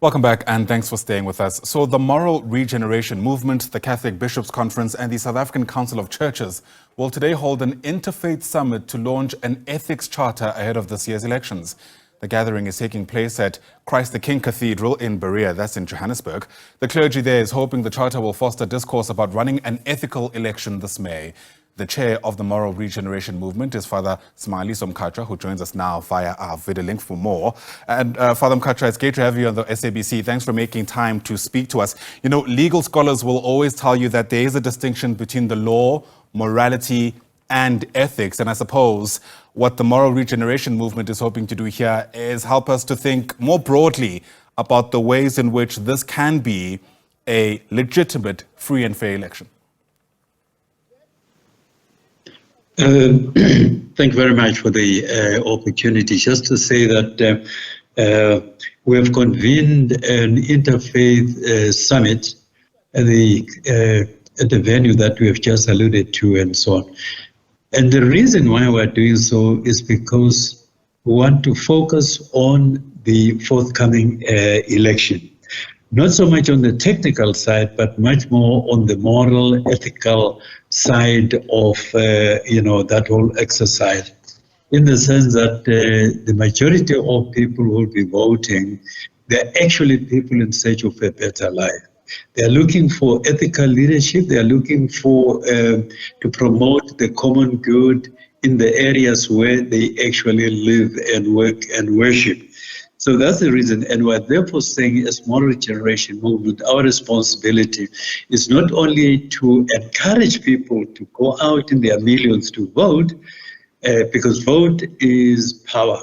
Welcome back and thanks for staying with us. So the Moral Regeneration Movement, the Catholic Bishops' Conference and the South African Council of Churches will today hold an Interfaith Summit to launch an ethics charter ahead of this year's elections. The gathering is taking place at Christ the King Cathedral in Berea, that's in Johannesburg. The clergy there is hoping the charter will foster discourse about running an ethical election this May. The chair of the Moral Regeneration Movement is Father Smangaliso Mkhatshwa, who joins us now via our video link for more. And Father Mkhatshwa, it's great to have you on the SABC. Thanks for making time to speak to us. You know, legal scholars will always tell you that there is a distinction between the law, morality, and ethics. And I suppose what the Moral Regeneration Movement is hoping to do here is help us to think more broadly about the ways in which this can be a legitimate, free and fair election. Thank you very much for the opportunity. Just to say that we have convened an interfaith summit at the venue that we have just alluded to and so on. And the reason why we're doing so is because we want to focus on the forthcoming election. Not so much on the technical side, but much more on the moral, ethical side of that whole exercise, in the sense that the majority of people who will be voting, they're actually people in search of a better life. They're looking for ethical leadership. They're looking for to promote the common good in the areas where they actually live and work and worship. So that's the reason, and we're therefore saying as Moral Regeneration Movement, our responsibility is not only to encourage people to go out in their millions to vote, because vote is power.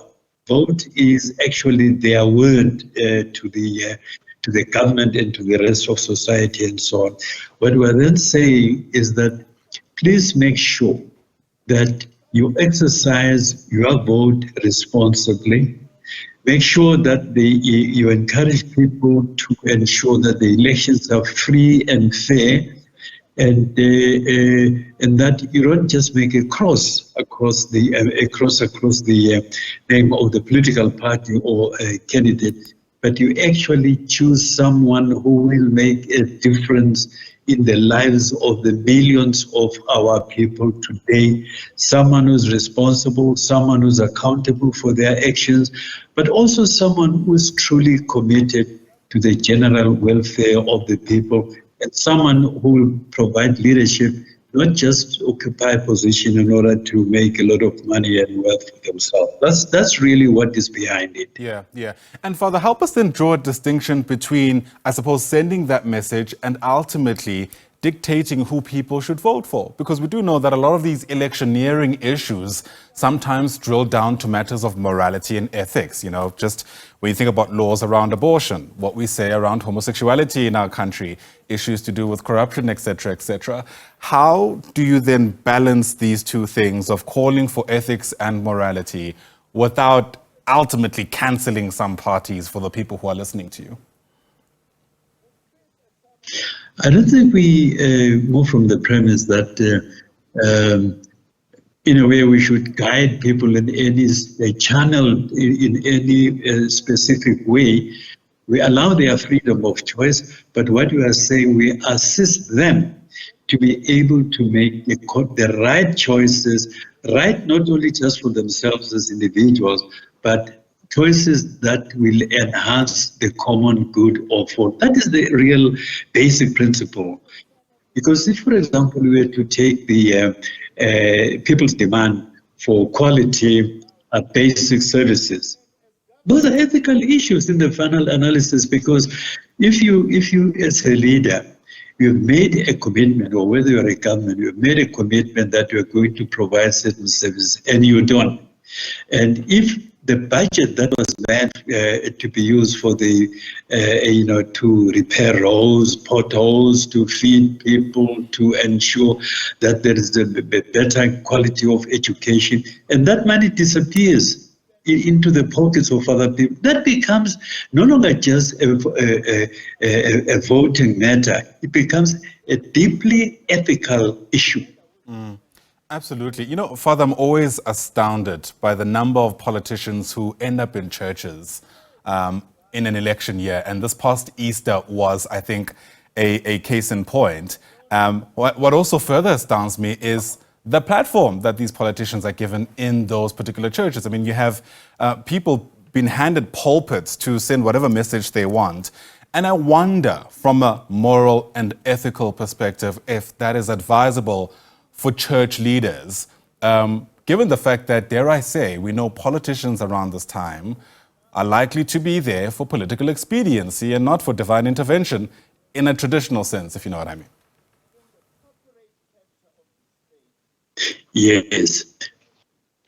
Vote is actually their word to the government and to the rest of society and so on. What we're then saying is that please make sure that you exercise your vote responsibly. Make sure that you encourage people to ensure that the elections are free and fair, and that you don't just make a cross across the name of the political party or a candidate, but you actually choose someone who will make a difference in the lives of the millions of our people today, someone who's responsible, someone who's accountable for their actions, but also someone who's truly committed to the general welfare of the people, and someone who will provide leadership, not just occupy a position in order to make a lot of money and wealth for themselves. That's really what is behind it. Yeah. And Father, help us then draw a distinction between, I suppose, sending that message and ultimately dictating who people should vote for. Because we do know that a lot of these electioneering issues sometimes drill down to matters of morality and ethics. You know, just when you think about laws around abortion, what we say around homosexuality in our country, issues to do with corruption, etc., etc. How do you then balance these two things of calling for ethics and morality without ultimately cancelling some parties for the people who are listening to you? I don't think we move from the premise that in a way we should guide people in any channel, in any specific way. We allow their freedom of choice, but what we are saying, we assist them to be able to make the right choices, right not only just for themselves as individuals, but choices that will enhance the common good of all. That is the real basic principle. Because if, for example, we were to take the people's demand for quality basic services, those are ethical issues in the final analysis, because if you as a leader, you've made a commitment, or whether you're a government, you've made a commitment that you're going to provide certain services and you don't. And if the budget that was meant to be used for the, to repair roads, potholes, to feed people, to ensure that there is a better quality of education, and that money disappears into the pockets of other people, that becomes no longer just a voting matter. It becomes a deeply ethical issue. Absolutely. You know, Father, I'm always astounded by the number of politicians who end up in churches in an election year. And this past Easter was, I think, a case in point. What also further astounds me is the platform that these politicians are given in those particular churches. I mean, you have people being handed pulpits to send whatever message they want. And I wonder, from a moral and ethical perspective, if that is advisable for church leaders, given the fact that, dare I say, we know politicians around this time are likely to be there for political expediency and not for divine intervention in a traditional sense, if you know what I mean. Yes.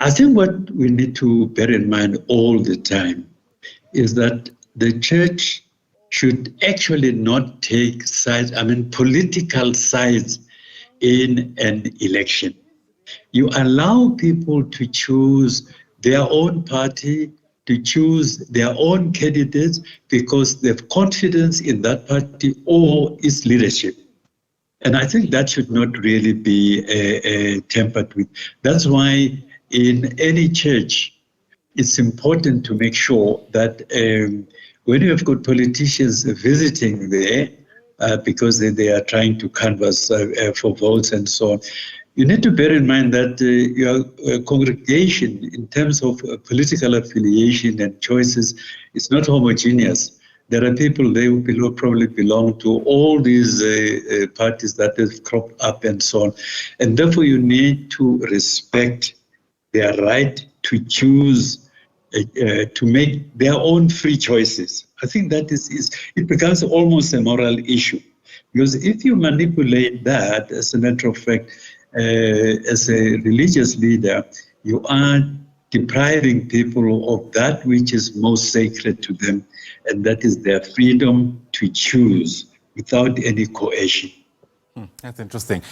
I think what we need to bear in mind all the time is that the church should actually not take sides, political sides in an election. You allow people to choose their own party, to choose their own candidates because they have confidence in that party or its leadership. And I think that should not really be tampered with. That's why in any church, it's important to make sure that when you have got politicians visiting there, because they are trying to canvass for votes and so on, you need to bear in mind that your congregation, in terms of political affiliation and choices, is not homogeneous. There are people, they will probably belong to all these parties that have cropped up and so on. And therefore, you need to respect their right to choose, to make their own free choices. I think that it becomes almost a moral issue. Because if you manipulate that, as a matter of fact, as a religious leader, you are depriving people of that which is most sacred to them, and that is their freedom to choose without any coercion. That's interesting.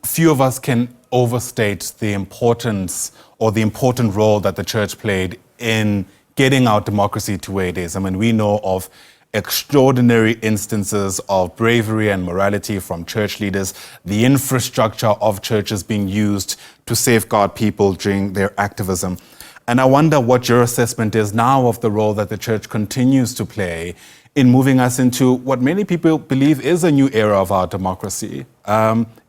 Few of us can overstate the importance or the important role that the church played in getting our democracy to where it is. I mean, we know of extraordinary instances of bravery and morality from church leaders, the infrastructure of churches being used to safeguard people during their activism. And I wonder what your assessment is now of the role that the church continues to play in moving us into what many people believe is a new era of our democracy.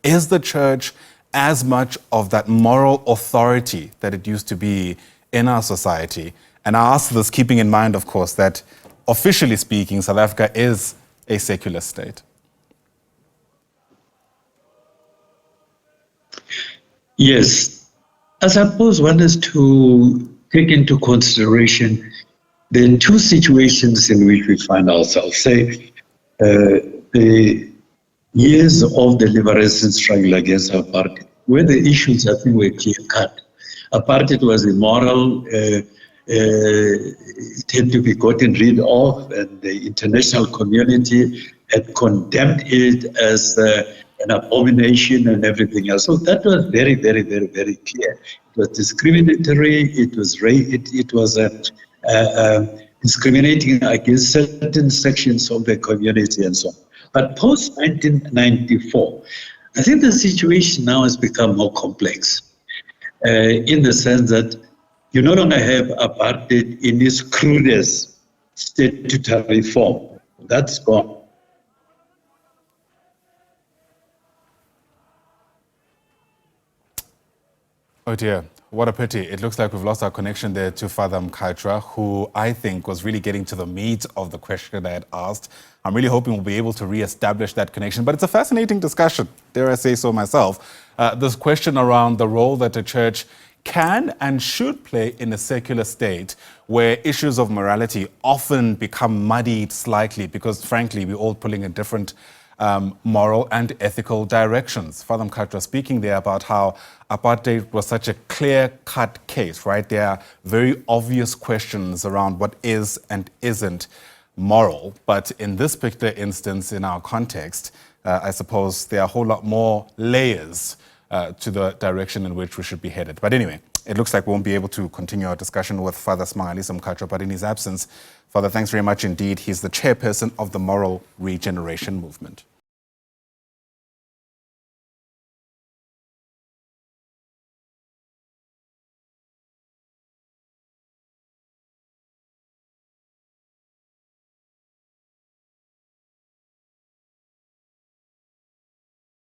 Is the church as much of that moral authority that it used to be in our society? And I ask this keeping in mind, of course, that officially speaking, South Africa is a secular state. Yes. I suppose one is to take into consideration the two situations in which we find ourselves. Say, the years of the liberation struggle against apartheid, where the issues, I think, were clear-cut. Apartheid was immoral, it had to be gotten rid of, and the international community had condemned it as an abomination and everything else. So that was very, very, very, very clear. It was discriminatory, it was discriminating against certain sections of the community and so on. But post-1994, I think the situation now has become more complex in the sense that you no longer have apartheid in its crudest statutory form. That's gone. Oh dear, what a pity. It looks like we've lost our connection there to Father Mkhatshwa, who I think was really getting to the meat of the question I had asked. I'm really hoping we'll be able to re-establish that connection. But it's a fascinating discussion, dare I say so myself. This question around the role that the church can and should play in a secular state where issues of morality often become muddied slightly because, frankly, we're all pulling in different moral and ethical directions. Father Mkhatshwa speaking there about how apartheid was such a clear-cut case, right? There are very obvious questions around what is and isn't moral. But in this particular instance, in our context, I suppose there are a whole lot more layers to the direction in which we should be headed. But anyway, it looks like we won't be able to continue our discussion with Father Smangaliso Mkhatshwa, but in his absence, Father, thanks very much indeed. He's the chairperson of the Moral Regeneration Movement.